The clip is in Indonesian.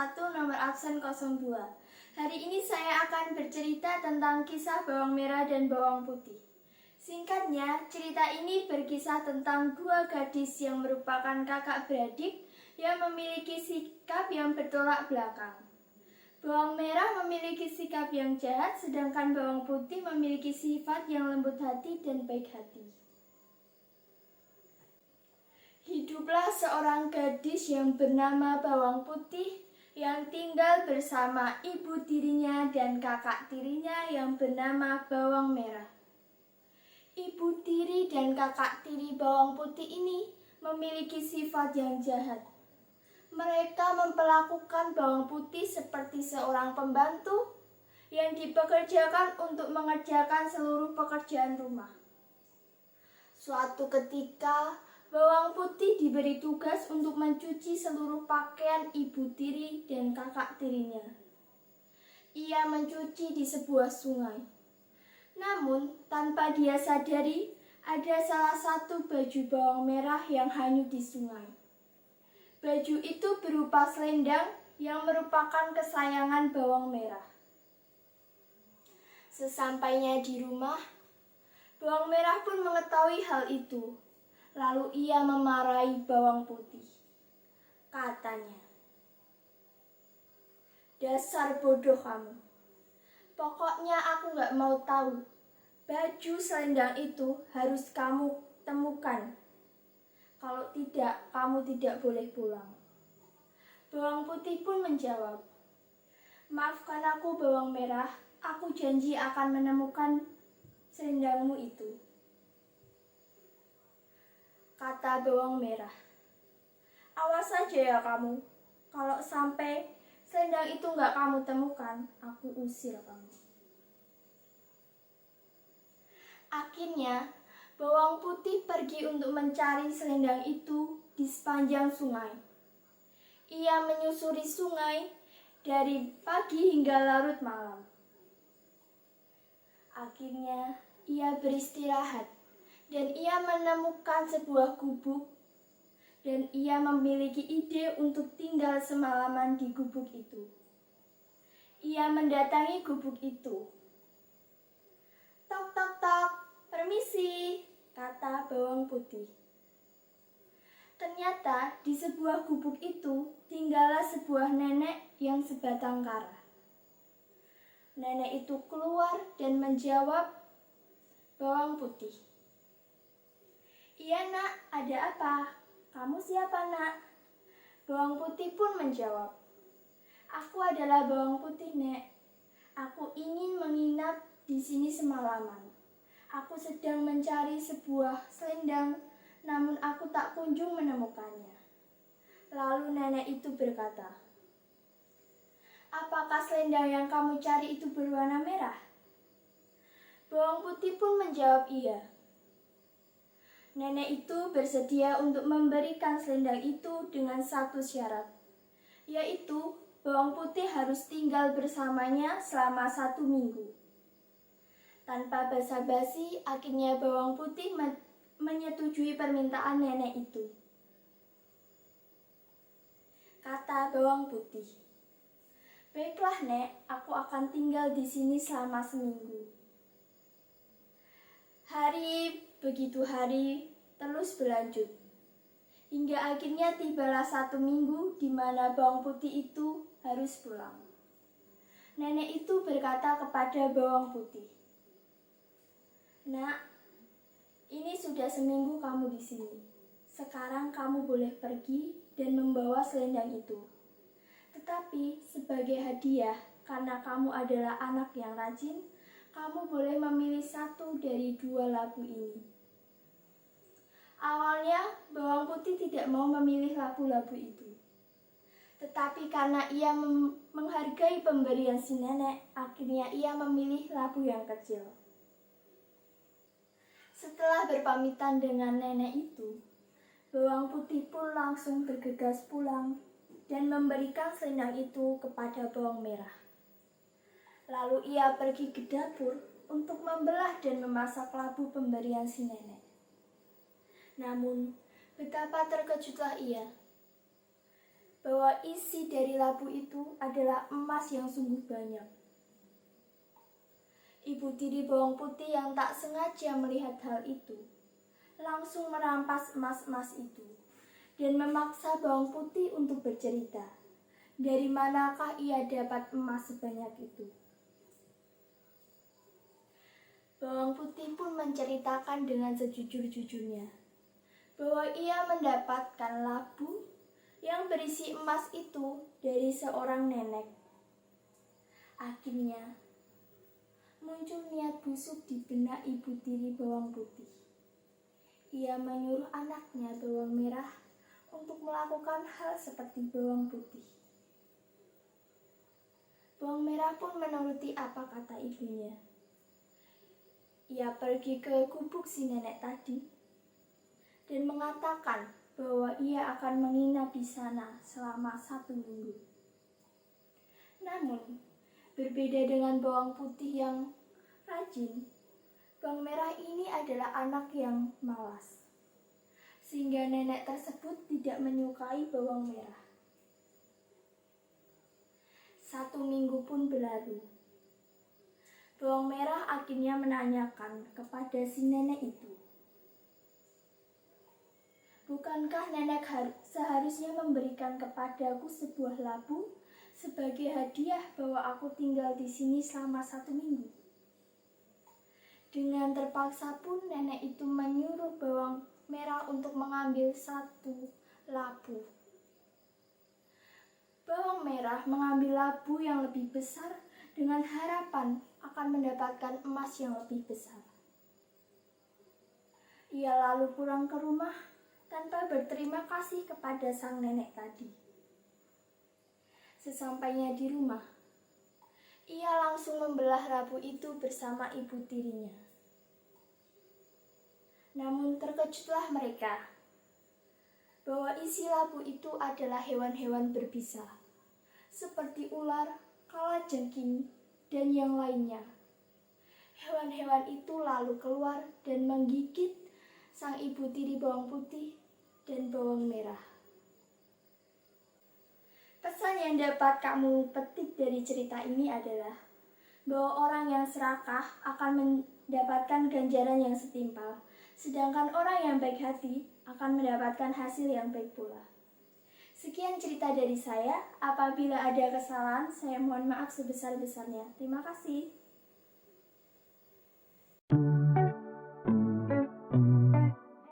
1 nomor absen 02. Hari ini saya akan bercerita tentang kisah bawang merah dan bawang putih. Singkatnya, cerita ini berkisah tentang dua gadis yang merupakan kakak beradik yang memiliki sikap yang bertolak belakang. Bawang merah memiliki sikap yang jahat, sedangkan bawang putih memiliki sifat yang lembut hati dan baik hati. Hiduplah seorang gadis yang bernama Bawang Putih yang tinggal bersama ibu tirinya dan kakak tirinya yang bernama Bawang Merah. Ibu tiri dan kakak tiri Bawang Putih ini memiliki sifat yang jahat. Mereka memperlakukan Bawang Putih seperti seorang pembantu yang dipekerjakan untuk mengerjakan seluruh pekerjaan rumah. Suatu ketika, Bawang Putih diberi tugas untuk mencuci seluruh pakaian ibu tiri dan kakak tirinya. Ia mencuci di sebuah sungai. Namun, tanpa dia sadari, ada salah satu baju bawang merah yang hanyut di sungai. Baju itu berupa selendang yang merupakan kesayangan bawang merah. Sesampainya di rumah, bawang merah pun mengetahui hal itu. Lalu ia memarahi bawang putih. Katanya, "Dasar bodoh kamu. Pokoknya aku gak mau tahu. Baju selendang itu harus kamu temukan. Kalau tidak, kamu tidak boleh pulang." Bawang putih pun menjawab, "Maafkan aku bawang merah, aku janji akan menemukan selendangmu itu." Kata bawang merah, "Awas saja ya kamu, kalau sampai selendang itu nggak kamu temukan, aku usir kamu." Akhirnya, bawang putih pergi untuk mencari selendang itu di sepanjang sungai. Ia menyusuri sungai dari pagi hingga larut malam. Akhirnya, ia beristirahat. Dan ia menemukan sebuah gubuk dan ia memiliki ide untuk tinggal semalaman di gubuk itu. Ia mendatangi gubuk itu. "Tok tok tok, permisi," kata bawang putih. Ternyata di sebuah gubuk itu tinggallah sebuah nenek yang sebatang kara. Nenek itu keluar dan menjawab bawang putih, "Iya nak, ada apa? Kamu siapa nak?" Bawang putih pun menjawab, "Aku adalah bawang putih nek. Aku ingin menginap di sini semalaman. Aku sedang mencari sebuah selendang, namun aku tak kunjung menemukannya." Lalu nenek itu berkata, "Apakah selendang yang kamu cari itu berwarna merah?" Bawang putih pun menjawab iya. Nenek itu bersedia untuk memberikan selendang itu dengan satu syarat, yaitu bawang putih harus tinggal bersamanya selama 1 minggu. Tanpa basa-basi, akhirnya bawang putih menyetujui permintaan nenek itu. Kata bawang putih, "Baiklah nek, aku akan tinggal di sini selama seminggu." Hari terus berlanjut. Hingga akhirnya tibalah 1 minggu di mana bawang putih itu harus pulang. Nenek itu berkata kepada bawang putih, "Nak, ini sudah seminggu kamu di sini. Sekarang kamu boleh pergi dan membawa selendang itu. Tetapi sebagai hadiah, karena kamu adalah anak yang rajin, kamu boleh memilih 1 dari 2 labu ini." Awalnya, bawang putih tidak mau memilih labu-labu itu. Tetapi karena ia menghargai pemberian si nenek, akhirnya ia memilih labu yang kecil. Setelah berpamitan dengan nenek itu, bawang putih pun langsung bergegas pulang dan memberikan selendang itu kepada bawang merah. Lalu ia pergi ke dapur untuk membelah dan memasak labu pemberian si nenek. Namun, betapa terkejutlah ia. bahwa isi dari labu itu adalah emas yang sungguh banyak. Ibu tiri bawang putih yang tak sengaja melihat hal itu, langsung merampas emas-emas itu dan memaksa bawang putih untuk bercerita, dari manakah ia dapat emas sebanyak itu. Bawang putih pun menceritakan dengan sejujur-jujurnya bahwa ia mendapatkan labu yang berisi emas itu dari seorang nenek. Akhirnya, muncul niat busuk di benak ibu tiri bawang putih. Ia menyuruh anaknya bawang merah untuk melakukan hal seperti bawang putih. Bawang merah pun menuruti apa kata ibunya. Ia pergi ke gubuk si nenek tadi dan mengatakan bahwa ia akan menginap di sana selama 1 minggu. Namun, berbeda dengan bawang putih yang rajin, bawang merah ini adalah anak yang malas, sehingga nenek tersebut tidak menyukai bawang merah. 1 minggu pun berlalu. Bawang merah akhirnya menanyakan kepada si nenek itu, "Bukankah nenek seharusnya memberikan kepadaku sebuah labu sebagai hadiah bahwa aku tinggal di sini selama 1 minggu?" Dengan terpaksa pun nenek itu menyuruh bawang merah untuk mengambil 1 labu. Bawang merah mengambil labu yang lebih besar dengan harapan akan mendapatkan emas yang lebih besar. Ia lalu pulang ke rumah tanpa berterima kasih kepada sang nenek tadi. Sesampainya di rumah, ia langsung membelah labu itu bersama ibu tirinya. Namun terkejutlah mereka bahwa isi labu itu adalah hewan-hewan berbisa, seperti ular, kalajengking, dan yang lainnya. Hewan-hewan itu lalu keluar dan menggigit sang ibu tiri bawang putih dan bawang merah. Pesan yang dapat kamu petik dari cerita ini adalah bahwa orang yang serakah akan mendapatkan ganjaran yang setimpal, sedangkan orang yang baik hati akan mendapatkan hasil yang baik pula. Sekian cerita dari saya. Apabila ada kesalahan, saya mohon maaf sebesar-besarnya. Terima kasih.